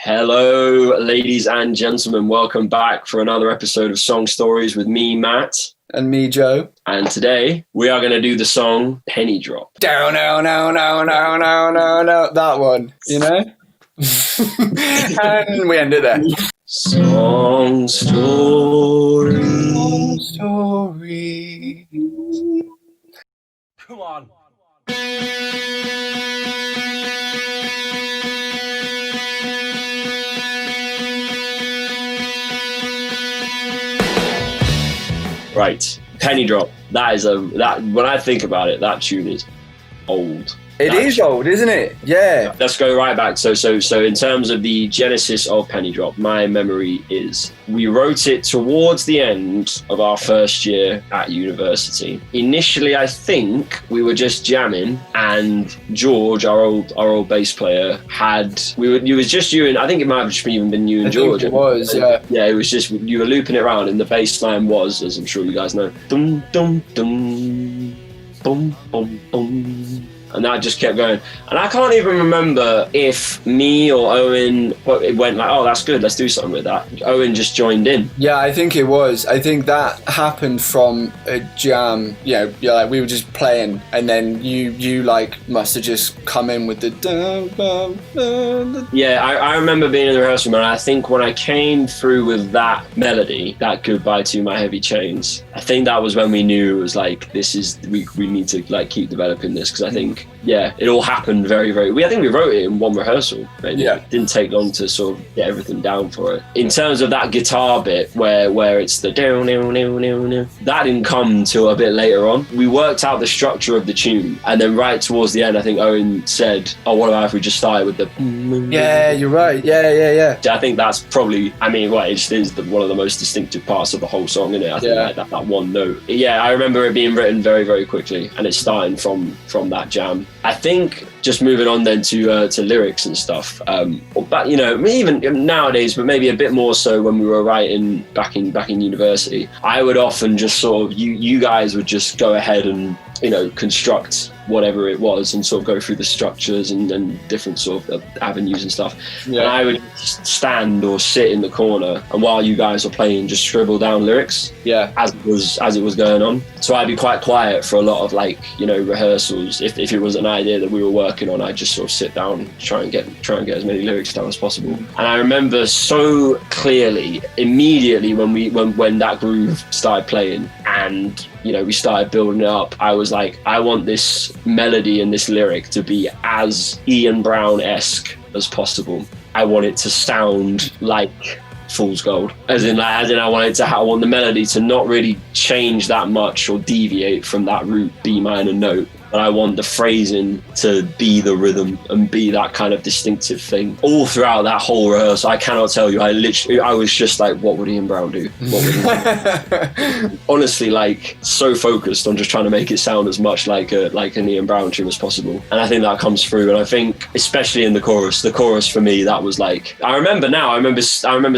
Hello, ladies and gentlemen. Welcome back for another episode of Song Stories with me, Matt. And me, Joe. And today we are going to do the song Penny Drop. No, that one, you know? And we end it there. Song Stories. Song Stories. Come on. Right, Penny Drop. That when I think about it, that tune is old. It is old, isn't it? Yeah. Let's go right back. So in terms of the genesis of Penny Drop, my memory is we wrote it towards the end of our first year at university. Initially, I think we were just jamming, and George, our old bass player, it was just you and I think it might have just even been you and George. It was, yeah. Yeah, it was just you were looping it around, and the bass line was, as I'm sure you guys know, dum dum dum, boom boom boom. And that just kept going. And I can't even remember if me or Owen went like, oh, that's good, let's do something with that. Owen just joined in. Yeah, I think it was. I think that happened from a jam. Yeah, like we were just playing, and then you like must have just come in with the. Yeah, I remember being in the rehearsal room, and I think when I came through with that melody, that Goodbye to My Heavy Chains, I think that was when we knew it was like, we need to like keep developing this, because I think, yeah, it all happened very, very. I think we wrote it in one rehearsal. Maybe. Yeah, it didn't take long to sort of get everything down for it. In terms of that guitar bit, where it's the that didn't come till a bit later on. We worked out the structure of the tune, and then right towards the end, I think Owen said, "Oh, what about if we just started with the?" Yeah, you're right. Yeah. I think that's probably. I mean, well, it just is one of the most distinctive parts of the whole song, isn't it? I think like that one note. Yeah, I remember it being written very, very quickly, and it's starting from that jam. I think just moving on then to lyrics and stuff, but you know, even nowadays, but maybe a bit more so when we were writing back in university, I would often just sort of you guys would just go ahead and, you know, construct whatever it was and sort of go through the structures and different sort of avenues and stuff. Yeah. And I would stand or sit in the corner, and while you guys were playing, just scribble down lyrics. Yeah. As it was going on. So I'd be quite quiet for a lot of, like, you know, rehearsals. If it was an idea that we were working on, I'd just sort of sit down, try and get as many lyrics down as possible. And I remember so clearly immediately when that groove started playing and, you know, we started building it up, I was like, I want this melody and this lyric to be as Ian Brown-esque as possible. I want it to sound like Fool's Gold, as in I want the melody to not really change that much or deviate from that root B minor note. But I want the phrasing to be the rhythm and be that kind of distinctive thing all throughout that whole rehearsal. I cannot tell you. I was just like, what would Ian Brown do? Honestly, like, so focused on just trying to make it sound as much like an Ian Brown tune as possible. And I think that comes through. And I think, especially in the chorus for me, that was like, I remember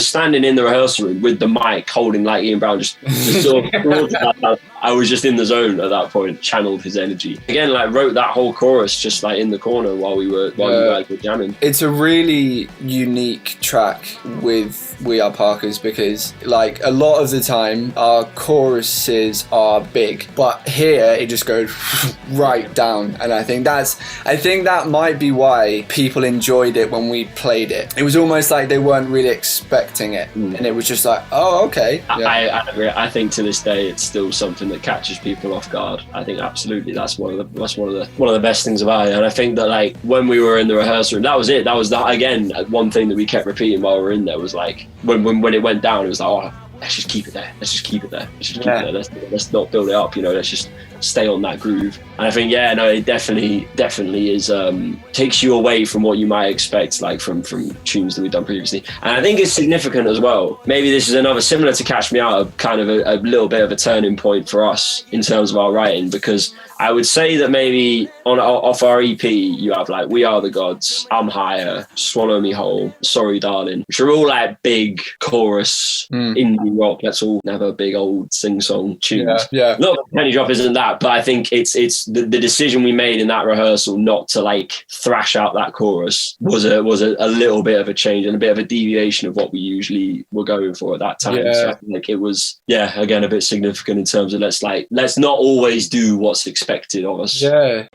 standing in the rehearsal room with the mic holding like Ian Brown, just sort of, I was just in the zone at that point, channeled his energy. Again, like, wrote that whole chorus just like in the corner while you guys were jamming. It's a really unique track with We Are Parkas, because like a lot of the time our choruses are big, but here it just goes right down. And I think that might be why people enjoyed it when we played it. It was almost like they weren't really expecting it, and it was just like, oh, okay. Yeah. I agree. I think to this day it's still something that catches people off guard. I think absolutely that's one of the best things about it. And I think that, like, when we were in the rehearsal room, that was it. That was again, one thing that we kept repeating while we were in there was like, when it went down, it was like, oh, let's just keep it there. Let's not build it up, you know, let's just stay on that groove. And I think, yeah, no, it definitely is, takes you away from what you might expect, like from tunes that we've done previously. And I think it's significant as well. Maybe this is another, similar to Catch Me Out, kind of a little bit of a turning point for us in terms of our writing, because I would say that maybe off our EP, you have like We Are the Gods, I'm Higher, Swallow Me Whole, Sorry Darling, which are all like big chorus indie rock. Let's all have a big old sing-song tunes. Yeah. Not that Penny Drop isn't that, but I think it's the decision we made in that rehearsal not to like thrash out that chorus was a little bit of a change and a bit of a deviation of what we usually were going for at that time. Yeah. So I think like it was, again, a bit significant in terms of let's not always do what's expected of us. Yeah.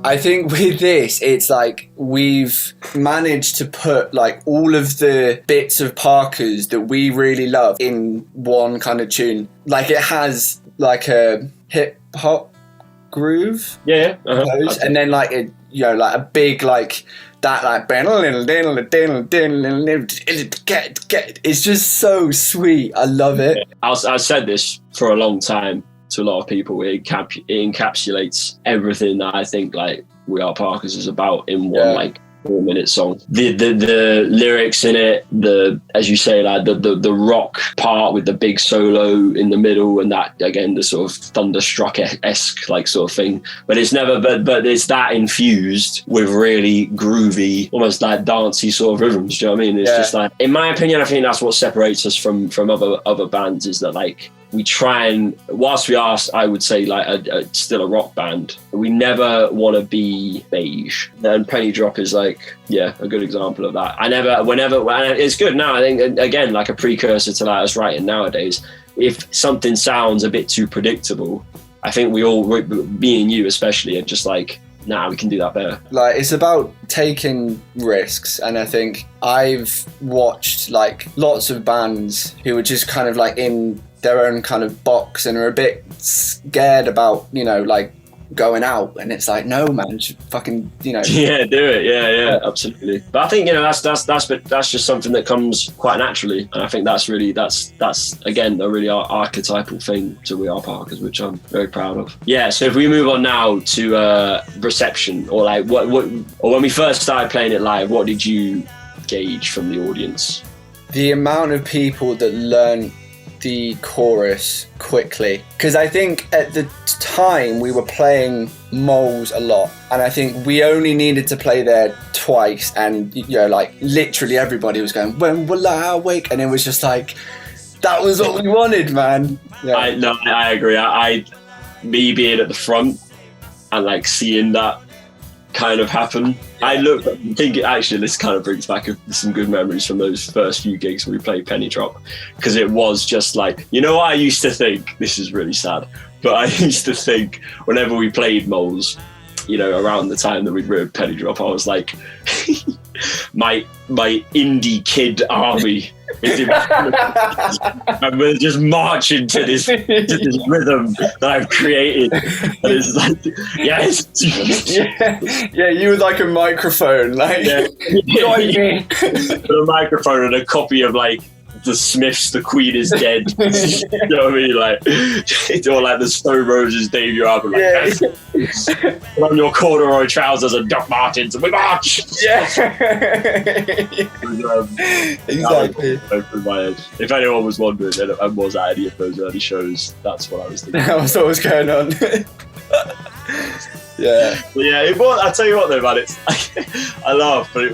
I think with this, it's like we've managed to put like all of the bits of Parkas that we really love in one kind of tune. Like it has like a hip hop groove, and then like a like a big like that like it's just so sweet. I love it. I've said this for a long time to a lot of people. It encapsulates everything that I think like We Are Parkas is about in one like 4-minute song. The lyrics in it, as you say, like the rock part with the big solo in the middle, and that again the sort of Thunderstruck-esque like sort of thing. But it's never but it's that infused with really groovy, almost like dancey sort of rhythms. Do you know what I mean? It's just like, in my opinion, I think that's what separates us from other bands, is that like we try and, whilst we are, I would say, like still a rock band, we never want to be beige. And Penny Drop is like, a good example of that. Whenever it's good now, I think, again, like a precursor to like us writing nowadays, if something sounds a bit too predictable, I think we all, me and you especially, are just like, nah, we can do that better. Like, it's about taking risks, and I think I've watched like lots of bands who are just kind of like in their own kind of box and are a bit scared about, like going out, and it's like, no man, just fucking do it. Absolutely. But I think that's just something that comes quite naturally, and I think that's again a really archetypal thing to We Are Parkas, which I'm very proud of. So if we move on now to reception, or like what or when we first started playing it live, what did you gauge from the audience? The amount of people that learn the chorus quickly, because I think at the time we were playing Moles a lot, and I think we only needed to play there twice, and like literally everybody was going, "When will I wake?" and it was just like, that was what we wanted, man. I agree. Me being at the front and like seeing that kind of happen, I think actually this kind of brings back some good memories from those first few gigs where we played Penny Drop, because it was just like, what I used to think, this is really sad, but I used to think whenever we played Moles, around the time that we'd written Penny Drop, I was like, my indie kid army and we're just marching to this rhythm that I've created, and it's like, yes. You with like a microphone, like a microphone and a copy of like the Smiths' The Queen Is Dead. You know what I mean? Like, or like the Stone Roses debut album. Like, put on your corduroy trousers and Doc Martens, and we march. Exactly. Over my head. If anyone was wondering, and was at any of those early shows, that's what I was thinking. That was what was going on. It was. I tell you what, though, man, it's I laugh, but it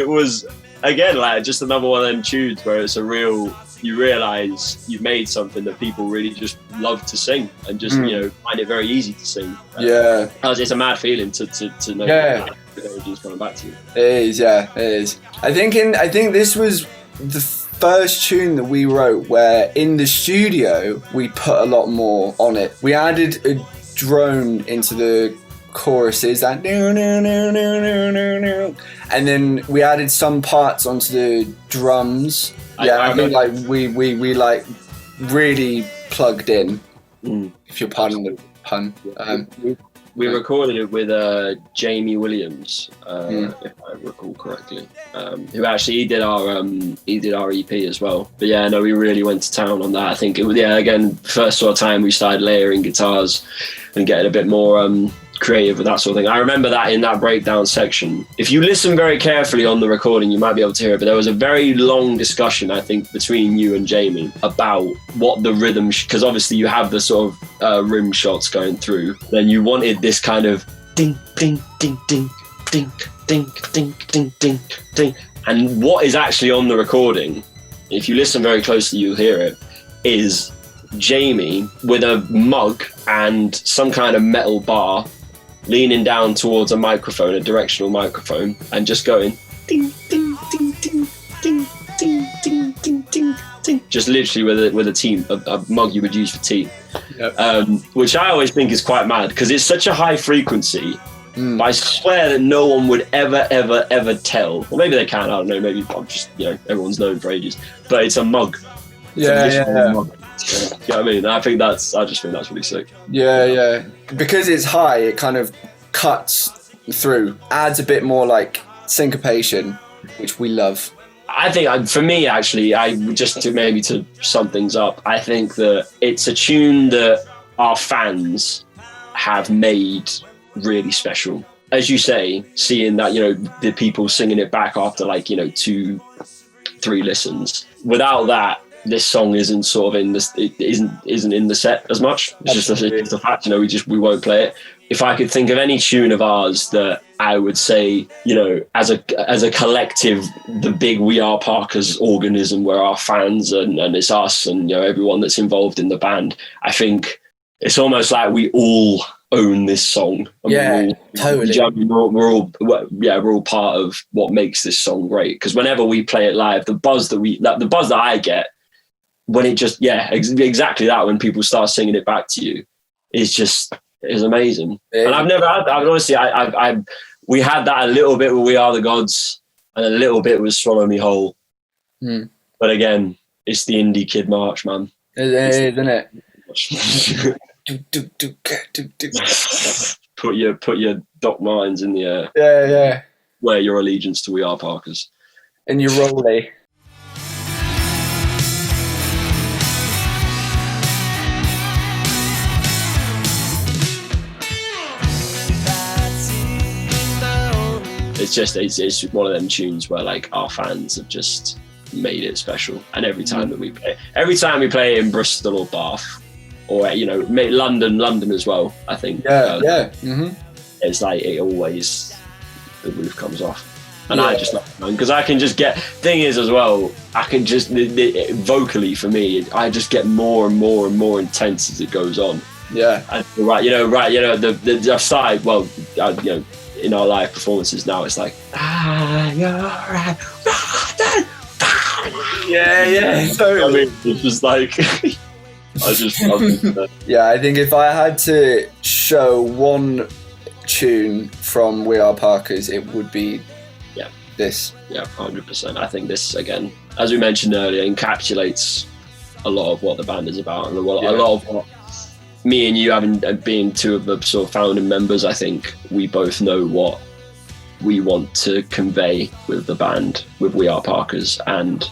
was. Again, like just another one of them tunes where it's you realise you've made something that people really just love to sing, and just find it very easy to sing. It's a mad feeling to know that energy is coming back to you. It is. I think this was the first tune that we wrote where in the studio we put a lot more on it. We added a drone into the choruses, that and then we added some parts onto the drums. I think like we like really plugged in, if you're pardon the pun. We recorded it with Jamie Williams, if I recall correctly, who actually he did our EP as well. But we really went to town on that. I think it was again first sort of time we started layering guitars and getting a bit more creative with that sort of thing. I remember that in that breakdown section. If you listen very carefully on the recording, you might be able to hear it, but there was a very long discussion, I think, between you and Jamie about what the rhythm, because obviously you have the sort of rim shots going through, then you wanted this kind of ding, ding, ding, ding, ding, ding, ding, ding, ding, ding. And what is actually on the recording, if you listen very closely, you'll hear it, is Jamie with a mug and some kind of metal bar leaning down towards a microphone, a directional microphone, and just going ding, ding, ding, ding, ding, ding, ding, ding, ding, ding. Just literally with a mug you would use for tea. Yep. Which I always think is quite mad because it's such a high frequency. But I swear that no one would ever tell. Or maybe they can, I don't know, maybe I'm just, everyone's known for ages. But it's a mug. Yeah. Mug. You know what I mean? I just think that's really sick. Yeah. Because it's high, it kind of cuts through, adds a bit more like syncopation, which we love. I think for me, actually, to sum things up, I think that it's a tune that our fans have made really special. As you say, seeing that, the people singing it back after 2-3 listens. Without that, this song isn't sort of in this. It isn't in the set as much. It's just a fact. We won't play it. If I could think of any tune of ours that I would say, as a collective, the big We Are Parkas organism, where our fans and it's us and everyone that's involved in the band, I think it's almost like we all own this song. And totally. We're all part of what makes this song great. Because whenever we play it live, the buzz that I get when it just exactly that, when people start singing it back to you, is amazing. Yeah. And I've never had that. Honestly, we had that a little bit with We Are the Gods, and a little bit with Swallow Me Whole. But again, it's the indie kid march, man. It is, isn't it? Put your Doc Martens in the air. Yeah. Wear your allegiance to We Are Parkas. And your rollie. It's one of them tunes where our fans have just made it special. And every time that we play it in Bristol or Bath, or London as well, I think. It's it always, the roof comes off. And I just love it, because I can just get, thing is as well, I can just vocally, for me, I just get more and more and more intense as it goes on. And the side, in our live performances now, it's like, you're right. So I mean, it's just I just love it. Yeah, I think if I had to show one tune from We Are Parkas, it would be this. 100%. I think this, again, as we mentioned earlier, encapsulates a lot of what the band is about, and a lot of what me and you, being two of the sort of founding members, I think we both know what we want to convey with the band, with We Are Parkas. And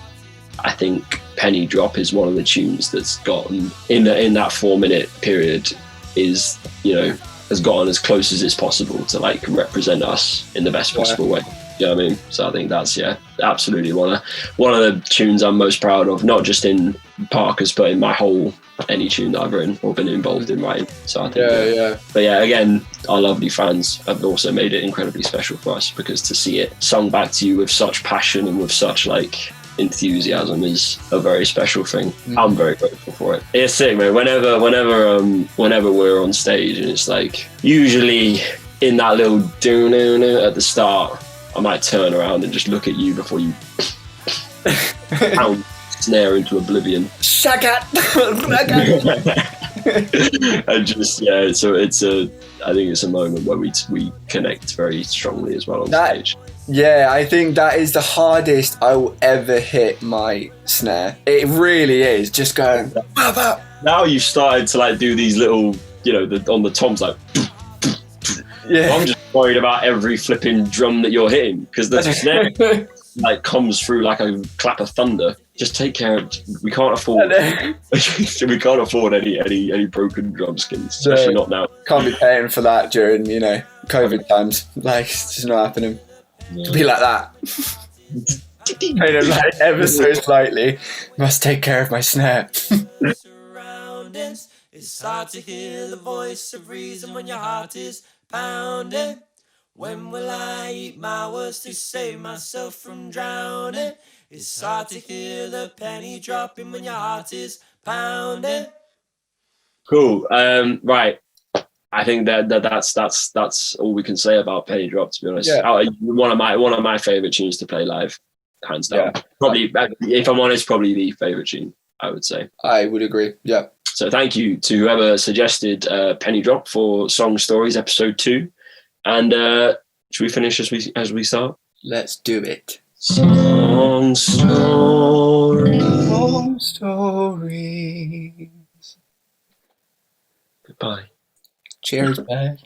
I think Penny Drop is one of the tunes that's gotten in that 4-minute period has gotten as close as it's possible to represent us in the best possible way. You know what I mean? So I think that's absolutely one of the tunes I'm most proud of, not just in Parkas, but in my whole any tune that I've written or been involved in writing. So I think But again, our lovely fans have also made it incredibly special for us, because to see it sung back to you with such passion and with such enthusiasm is a very special thing. I'm very grateful for it. It's sick, man. Whenever we're on stage, and it's usually in that little do at the start, I might turn around and just look at you before you pound snare into oblivion. Shagat. And just I think it's a moment where we connect very strongly as well on stage. Yeah, I think that is the hardest I will ever hit my snare. It really is, just going. Now you've started to do these little, on the toms I'm just worried about every flipping drum that you're hitting, because the snare comes through like a clap of thunder. just take care of. We can't afford. We can't afford any broken drum skins, especially not now. Can't be paying for that during COVID times. Like, it's just not happening. To be like that. Kind of like ever so slightly. Must take care of my snare. Surroundings. It's hard to hear the voice of reason when your heart is pounding. When will I eat my words to save myself from drowning? It's hard to hear the penny dropping when your heart is pounding. Cool. Right. I think that's all we can say about Penny Drop. To be honest, one of my favorite tunes to play live, hands down. Yeah. Probably, if I'm honest, probably the favorite tune. I would say. I would agree. Yeah. So thank you to whoever suggested Penny Drop for Song Stories episode 2. And should we finish as we start? Let's do it. Song Stories. Song Stories. Goodbye. Cheers, man.